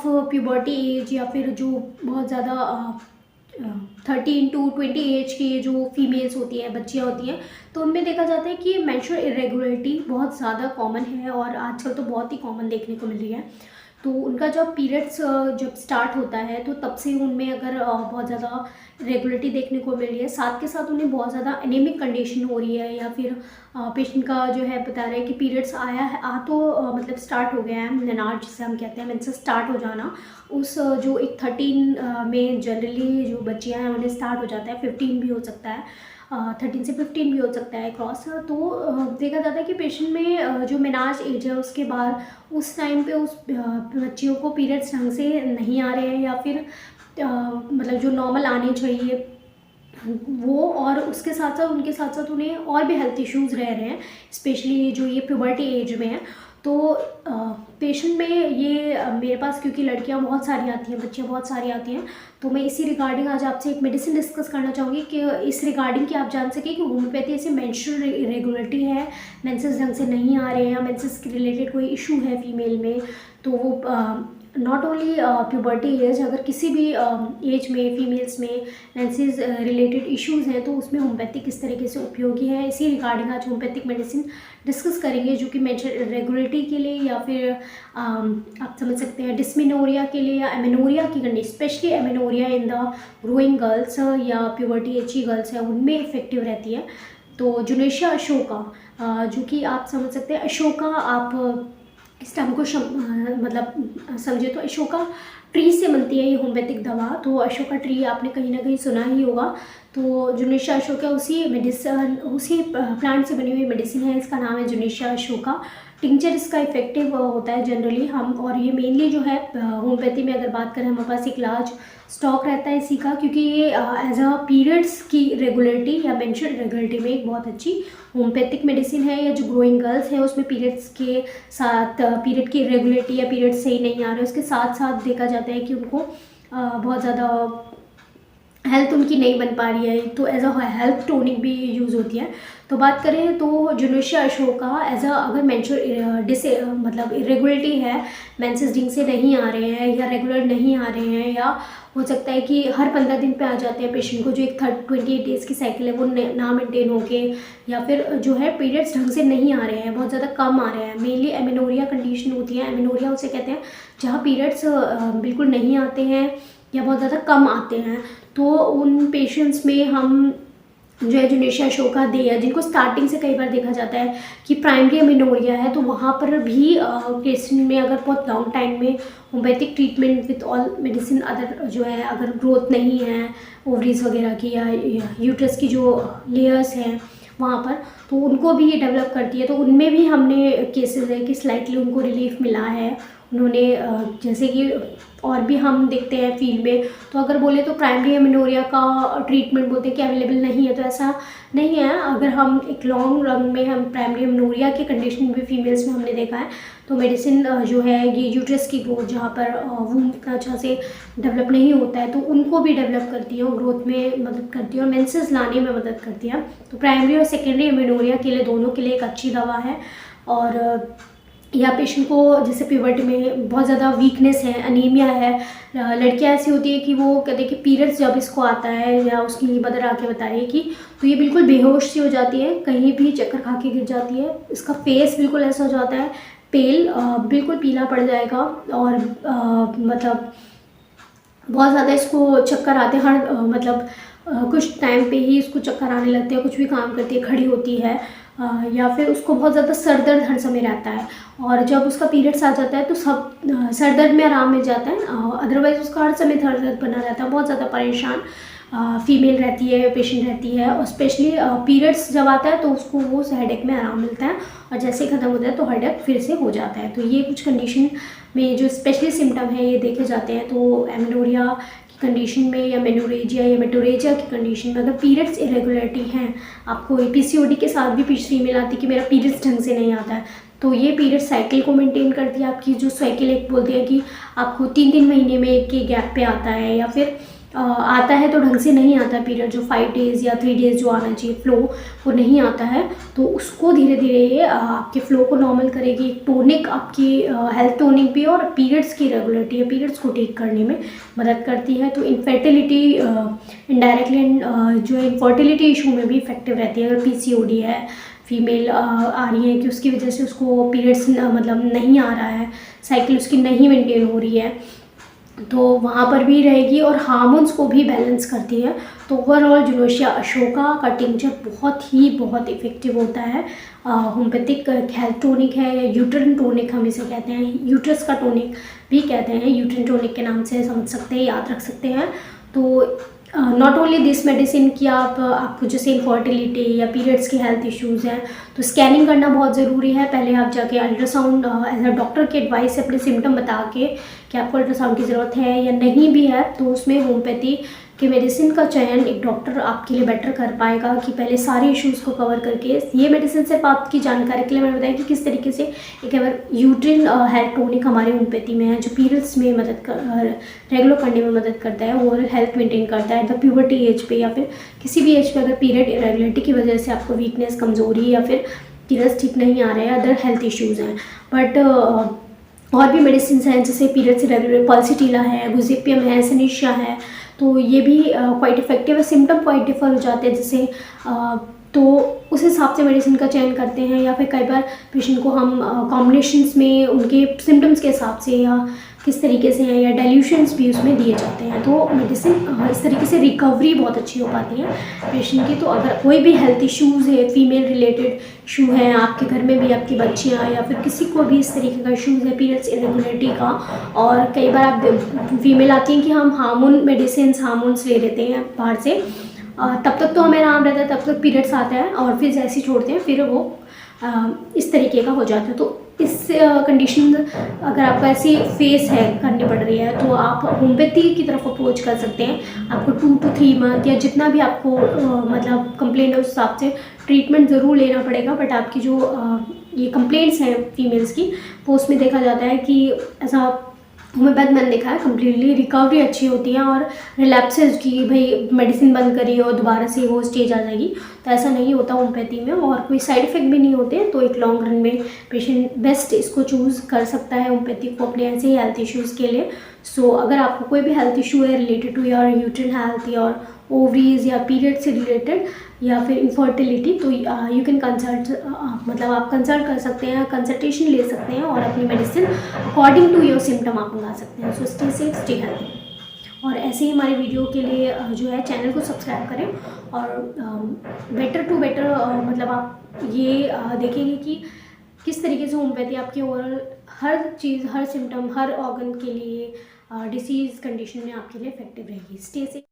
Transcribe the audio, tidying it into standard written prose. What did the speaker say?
Of puberty as या फिर जो बहुत ज़्यादा 13 to 20 एज की जो फीमेल्स होती हैं, बच्चियाँ होती हैं, तो उनमें देखा जाता है कि मेंस्ट्रुअल इरेगुलरिटी बहुत ज़्यादा कॉमन है और आजकल तो बहुत ही कॉमन देखने को मिल रही है। तो उनका जब पीरियड्स जब स्टार्ट होता है तो तब से उनमें अगर बहुत ज़्यादा रेगुलरिटी देखने को मिल रही है, साथ के साथ उन्हें बहुत ज़्यादा एनीमिक कंडीशन हो रही है, या फिर पेशेंट का जो है बता रहे हैं कि पीरियड्स आया है तो मतलब स्टार्ट हो गया है, मेनार्ज जिसे हम कहते हैं, मेंसेस स्टार्ट हो जाना, उस जो एक 13 में जनरली जो बच्चियाँ हैं उन्हें स्टार्ट हो जाता है, 15 भी हो सकता है, 13 से 15 भी हो सकता है क्रॉस। तो देखा जाता है कि पेशेंट में जो मेनार्ज एज है उसके बाद उस टाइम पे उस बच्चियों को पीरियड्स ढंग से नहीं आ रहे हैं, या फिर मतलब जो नॉर्मल आने चाहिए वो, और उसके साथ साथ उनके साथ साथ उन्हें और भी हेल्थ इश्यूज़ रह रहे हैं, स्पेशली जो ये प्यूबर्टी एज में है। तो पेशेंट में ये मेरे पास क्योंकि लड़कियां बहुत सारी आती हैं, बच्चियां बहुत सारी आती हैं, तो मैं इसी रिगार्डिंग आज आपसे एक मेडिसिन डिस्कस करना चाहूँगी कि इस रिगार्डिंग कि आप जान सकें कि होम्योपैथी ऐसे मेंस्ट्रुअल इरेगुलरिटी है, मेंसेस ढंग से नहीं आ रहे हैं, या मेंसेस के रिलेटेड कोई इशू है फीमेल में, तो वो नॉट ओनली प्यूबर्टी एज, अगर किसी भी एज में फीमेल्स में मेंसेस रिलेटेड इश्यूज़ हैं तो उसमें होम्योपैथी किस तरीके से उपयोगी है, इसी रिगार्डिंग आज होम्योपैथिक मेडिसिन डिस्कस करेंगे, जो कि मेंस्ट्रुअल रेगुलरिटी के लिए, या फिर आप समझ सकते हैं डिस्मेनोरिया के लिए, या एमेनोरिया की condition, specially amenorrhea in the growing girls या प्यूबर्टी एज की गर्ल्स है उनमें इफेक्टिव रहती है। तो जुनेशिया अशोका, जो कि आप समझ सकते हैं अशोका, आप इस टर्म को मतलब समझे तो अशोका ट्री से बनती है ये होम्योपैथिक दवा, तो अशोका ट्री आपने कहीं ना कहीं सुना ही होगा। तो जुनेशिया अशोका उसी मेडिसिन, उसी प्लांट से बनी हुई मेडिसिन है, इसका नाम है जुनेशिया अशोका। टिंचर इसका इफेक्टिव होता है जनरली हम, और ये मेनली जो है होम्योपैथी में अगर बात करें हमारे पास एक लार्ज स्टॉक रहता है इसी का, क्योंकि ये एज अ पीरियड्स की रेगुलरिटी या मेंस्ट्रुअल रेगुलरिटी में एक बहुत अच्छी होम्योपैथिक मेडिसिन है। या जो ग्रोइंग गर्ल्स हैं उसमें पीरियड्स के साथ पीरियड की रेगुलरिटी या पीरियड सही नहीं आ रहे, उसके साथ साथ देखा जाता है कि उनको बहुत ज़्यादा हेल्थ उनकी नहीं बन पा रही है, तो एज अ हेल्थ टोनिक भी यूज़ होती है। तो बात करें तो जुनेशिया अशोका एज अ अगर मेंस्ट्रुअल मतलब इरेगुलरिटी है, मेंसेस ढंग से नहीं आ रहे हैं या रेगुलर नहीं आ रहे हैं, या हो सकता है कि हर 15 दिन पे आ जाते हैं पेशेंट को, जो एक 28 डेज़ की साइकिल है वो ना मेंटेन होके, या फिर जो है पीरियड्स ढंग से नहीं आ रहे हैं, बहुत ज़्यादा कम आ रहे हैं, मेनली एमेनोरिया कंडीशन होती है। एमेनोरिया उसे कहते हैं जहाँ पीरियड्स बिल्कुल नहीं आते हैं या बहुत ज़्यादा कम आते हैं, तो उन पेशेंट्स में हम जो है जुनेशिया अशोका दे, या जिनको स्टार्टिंग से कई बार देखा जाता है कि प्राइमरी एमेनोरिया है, तो वहाँ पर भी पेशेंट में अगर बहुत लॉन्ग टाइम में homeopathic treatment with all medicine other जो है, अगर ग्रोथ नहीं है ओवरीज वगैरह की या यूट्रस की जो लेयर्स हैं वहाँ पर, तो उनको भी ये डेवलप करती है। तो उनमें भी हमने केसेस है कि स्लाइटली उनको रिलीफ मिला है, उन्होंने जैसे कि और भी हम देखते हैं फील्ड में, तो अगर बोले तो प्राइमरी एमेनोरिया का ट्रीटमेंट बोलते हैं कि अवेलेबल नहीं है, तो ऐसा नहीं है। अगर हम एक लॉन्ग रन में हम प्राइमरी एमेनोरिया की कंडीशन में फीमेल्स में हमने देखा है, तो मेडिसिन जो है ये यूट्रस की ग्रोथ जहाँ पर वूम्ब इतना अच्छा से डेवलप नहीं होता है, तो उनको भी डेवलप करती है और ग्रोथ में मदद करती है और मेंसेस लाने में मदद करती है। तो प्राइमरी और सेकेंडरी एमेनोरिया के लिए, दोनों के लिए एक अच्छी दवा है। और या पेशेंट को जैसे प्यूबर्टी में बहुत ज़्यादा वीकनेस है, अनीमिया है, लड़कियां ऐसी होती है कि वो कहते हैं कि पीरियड्स जब इसको आता है, या उसकी मदर आके बता रही है कि, तो ये बिल्कुल बेहोश सी हो जाती है, कहीं भी चक्कर खा के गिर जाती है, इसका फेस बिल्कुल ऐसा हो जाता है पेल, बिल्कुल पीला पड़ जाएगा, और मतलब बहुत ज़्यादा इसको चक्कर आते हैं, हर मतलब कुछ टाइम पे ही इसको चक्कर आने लगते हैं, कुछ भी काम करती है, खड़ी होती है, या फिर उसको बहुत ज़्यादा सर दर्द हर समय रहता है, और जब उसका पीरियड्स आ जाता है तो सब सर दर्द में आराम मिल जाता है, अदरवाइज़ उसका हर समय सर दर्द बना रहता है, बहुत ज़्यादा परेशान फीमेल रहती है, पेशेंट रहती है, और स्पेशली पीरियड्स जब आता है तो उसको वो हेडेक में आराम मिलता है, और जैसे ही ख़त्म होता है तो हेडेक फिर से हो जाता है। तो ये कुछ कंडीशन में जो स्पेशली सिम्टम है ये देखे जाते हैं। तो एमेनोरिया की कंडीशन में, या मेनोरेजिया या मेटोरेजिया की कंडीशन में अगर पीरियड्स इरेगुलरिटी हैं, आपको पीसीओडी के साथ भी फीमेल आती है कि मेरा पीरियड्स ढंग से नहीं आता है, तो ये पीरियड साइकिल को मेंटेन करती है। आपकी जो साइकिल एक बोलती है कि आपको 3-3 महीने में एक के गैप पे आता है, या फिर आता है तो ढंग से नहीं आता पीरियड, जो 5 डेज़ या 3 डेज़ जो आना चाहिए फ्लो वो नहीं आता है, तो उसको धीरे धीरे आपके फ्लो को नॉर्मल करेगी। एक टोनिक आपकी हेल्थ टोनिक भी और पीरियड्स की रेगुलरिटी या पीरियड्स को ठीक करने में मदद करती है। तो इनफर्टिलिटी इनडायरेक्टली जो है इनफर्टिलिटी इशू में भी इफेक्टिव रहती है। अगर पीसीओडी है, फीमेल आ रही है कि उसकी वजह से उसको पीरियड्स मतलब नहीं आ रहा है, साइकिल उसकी नहीं मेंटेन हो रही है, तो वहाँ पर भी रहेगी और हार्मोन्स को भी बैलेंस करती है। तो ओवरऑल जुलोशिया अशोका का टिंचर बहुत इफ़ेक्टिव होता है। होम्योपैथिक हेल्थ टोनिक है या यूट्रिन टोनिक हम इसे कहते हैं, यूट्रस का टोनिक भी कहते हैं, यूट्रिन टोनिक के नाम से समझ सकते हैं, याद रख सकते हैं। तो नॉट ओनली दिस मेडिसिन की आपको जैसे इनफर्टिलिटी या पीरियड्स के हेल्थ इश्यूज़ हैं तो स्कैनिंग करना बहुत ज़रूरी है। पहले आप जाके अल्ट्रासाउंड एज अ डॉक्टर के एडवाइस से अपने सिम्टम बता के कि आपको अल्ट्रासाउंड की ज़रूरत है या नहीं भी है, तो उसमें होम्योपैथी कि मेडिसिन का चयन एक डॉक्टर आपके लिए बेटर कर पाएगा कि पहले सारे इश्यूज़ को कवर करके ये मेडिसिन सिर्फ आपकी जानकारी के लिए मैंने बताया कि किस तरीके से एक अगर यूट्रिन हेल्थ टोनिक हमारे होम्योपैथी में है जो पीरियड्स में रेगुलर करने में मदद करता है, ओवरऑल हेल्थ मेंटेन करता है। द प्यूबर्टी एज पे या फिर किसी भी एज पे अगर पीरियड इरेगुलरिटी की वजह से आपको वीकनेस, कमज़ोरी या फिर पीरियड्स ठीक नहीं आ रहे हैं, अदर हेल्थ इश्यूज़ हैं, बट और भी मेडिसिन हैं जैसे पीरियड्स इरेगुलर, पल्सिटिला है, गुजिपियम है, सनीशिया है, तो ये भी क्वाइट इफेक्टिव है। सिम्टम क्वाइट डिफर हो जाते हैं जैसे तो उस हिसाब से मेडिसिन का चयन करते हैं, या फिर कई बार पेशेंट को हम कॉम्बिनेशंस में उनके सिम्टम्स के हिसाब से या किस तरीके से हैं या डाइल्यूशंस भी उसमें दिए जाते हैं। तो मेडिसिन इस तरीके से रिकवरी बहुत अच्छी हो पाती है पेशेंट की। तो अगर कोई भी हेल्थ इश्यूज़ है, फीमेल रिलेटेड इशू है, आपके घर में भी आपकी बच्चियाँ या फिर किसी को भी इस तरीके का इशूज़ है पीरियड्स इरेगुलरिटी का, और कई बार आप फीमेल आती हैं कि हम हार्मोन्स ले लेते हैं बाहर से, तब तक तो हमें आराम रहता है, तब तक पीरियड्स आते हैं और फिर जैसे ही छोड़ते हैं फिर वो इस तरीके का हो जाता है। तो इस कंडीशन अगर आपको ऐसी फेस है करनी पड़ रही है तो आप होम्योपैथी की तरफ अप्रोच कर सकते हैं। आपको 2 to 3 मंथ या जितना भी आपको मतलब कंप्लेंट है उस हिसाब से ट्रीटमेंट ज़रूर लेना पड़ेगा, बट आपकी जो ये कंप्लेंट्स हैं फीमेल्स की वो उसमें देखा जाता है कि ऐसा होम्योपैथ मैंने देखा है कम्प्लीटली रिकवरी अच्छी होती है। और रिलैप्सेस की भाई मेडिसिन बंद करी और दोबारा से वो स्टेज आ जाएगी, तो ऐसा नहीं होता होम्योपैथी में, और कोई साइड इफ़ेक्ट भी नहीं होते। तो एक लॉन्ग रन में पेशेंट बेस्ट इसको चूज़ कर सकता है होम्योपैथी को अपने ऐसे ही हेल्थ इश्यूज़ के लिए। सो अगर आपको कोई भी हेल्थ इशू है related to your uterine health या ओवरीज या पीरियड से रिलेटेड या फिर इनफर्टिलिटी, तो यू कैन कंसल्ट, मतलब आप कंसल्ट कर सकते हैं, कंसल्टेशन ले सकते हैं और अपनी medicine according to your symptom आप मंगा सकते हैं। So stay safe, stay healthy. और ऐसे ही हमारे वीडियो के लिए जो है चैनल को सब्सक्राइब करें और बेटर टू बेटर मतलब आप ये देखेंगे कि किस तरीके से होम्योपैथी आपकी ओवरऑल हर चीज़, हर सिम्टम, हर ऑर्गन के लिए डिसीज़ कंडीशन में आपके लिए इफेक्टिव रहेगी। Stay safe.